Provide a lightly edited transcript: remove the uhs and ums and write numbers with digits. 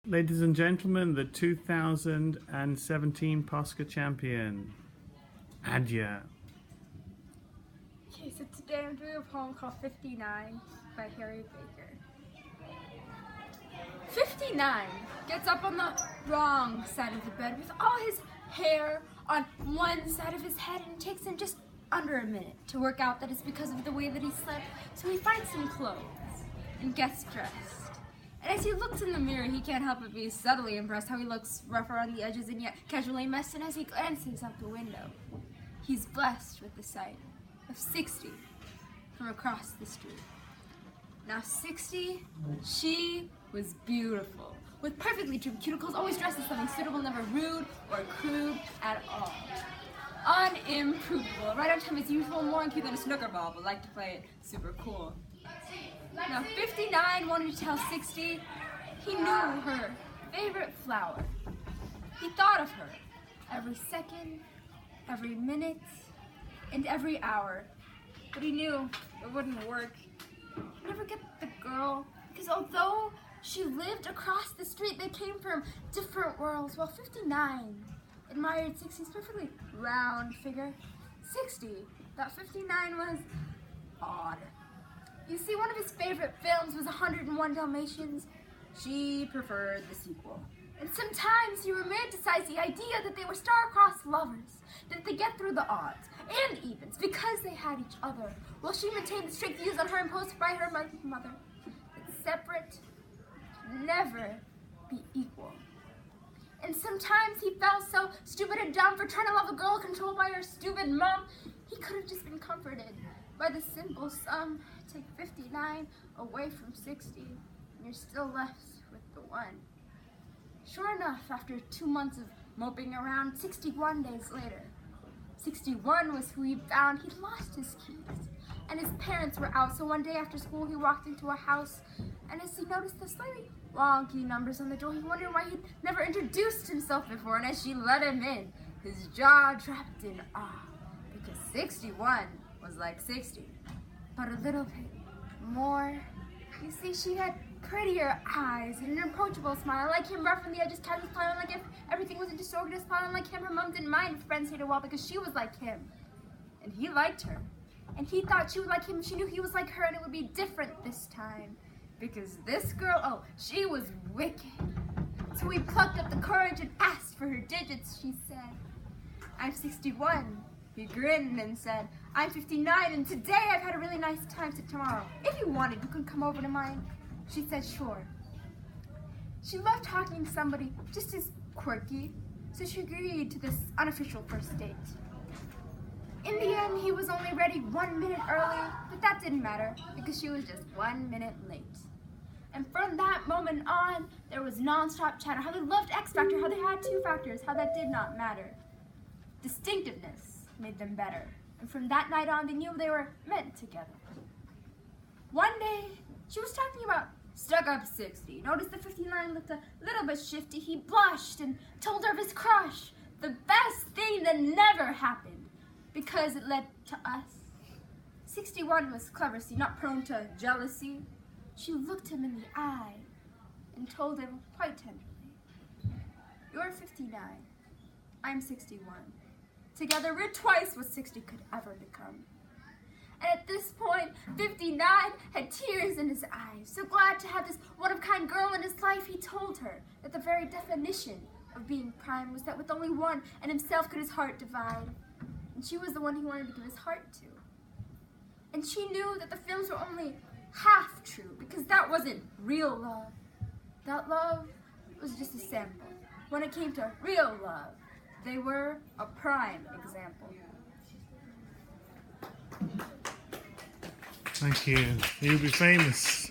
Ladies and gentlemen, the 2017 Postcard champion, ADYA. Okay, so today I'm doing a poem called 59 by Harry Baker. 59 gets up on the wrong side of the bed with all his hair on one side of his head, and it takes him just under a minute to work out that it's because of the way that he slept. So he finds some clothes and gets dressed. And as he looks in the mirror, he can't help but be subtly impressed how he looks rough around the edges and yet casually messed. And as he glances out the window, he's blessed with the sight of 60 from across the street. Now 60, she was beautiful, with perfectly trimmed cuticles, always dressed in something suitable, never rude or crude at all. Unimprovable, right on time as usual, more on cue than a snooker ball, but liked to play it super cool. Now 59 wanted to tell 60 he knew her favorite flower. He thought of her every second, every minute, and every hour. But he knew it wouldn't work. He'd never get the girl, because although she lived across the street, they came from different worlds. While 59 admired 60's perfectly round figure, 60 thought 59 was odd. You see, one of his favorite films was 101 Dalmatians. She preferred the sequel. And sometimes he romanticized the idea that they were star-crossed lovers, that they get through the odds and evens because they had each other, while she maintained the strict views on her imposed by her mother, that separate could never be equal. And sometimes he felt so stupid and dumb for trying to love a girl controlled by her stupid mom, he could have just been comforted by the simple sum: take 59 away from 60, and you're still left with the one. Sure enough, after 2 months of moping around, 61 days later, 61 was who he found. He'd lost his keys, and his parents were out, so one day after school he walked into a house, and as he noticed the slightly wonky numbers on the door, he wondered why he'd never introduced himself before, and as she let him in, his jaw dropped in awe, because 61 was like 60, but a little bit more. You see, she had prettier eyes and an approachable smile, like him, rough on the edges, casual smiling, like if everything was in disorder, smiling like him. Her mom didn't mind if friends hated her well because she was like him, and he liked her, and he thought she would like him. She knew he was like her, and it would be different this time, because this girl, oh, she was wicked. So he plucked up the courage and asked for her digits. She said, "I'm 61. He grinned and said, "I'm 59, and today I've had a really nice time, so tomorrow, if you wanted, you could come over to mine." She said, "Sure." She loved talking to somebody just as quirky, so she agreed to this unofficial first date. In the end, he was only ready 1 minute early, but that didn't matter, because she was just 1 minute late. And from that moment on, there was non-stop chatter, how they loved X Factor, how they had 2 factors, how that did not matter. Distinctiveness made them better, and from that night on, they knew they were meant together. One day, she was talking about stuck-up 60. Noticed the 59 looked a little bit shifty. He blushed and told her of his crush, the best thing that never happened, because it led to us. 61 was clever, see, not prone to jealousy. She looked him in the eye and told him quite tenderly, "You're 59, I'm 61. Together, we're twice what 60 could ever become." And at this point, 59 had tears in his eyes. So glad to have this one-of-kind girl in his life, he told her that the very definition of being prime was that with only one and himself could his heart divide. And she was the one he wanted to give his heart to. And she knew that the films were only half true, because that wasn't real love. That love was just a sample. When it came to real love, they were a prime example. Thank you. You'll be famous.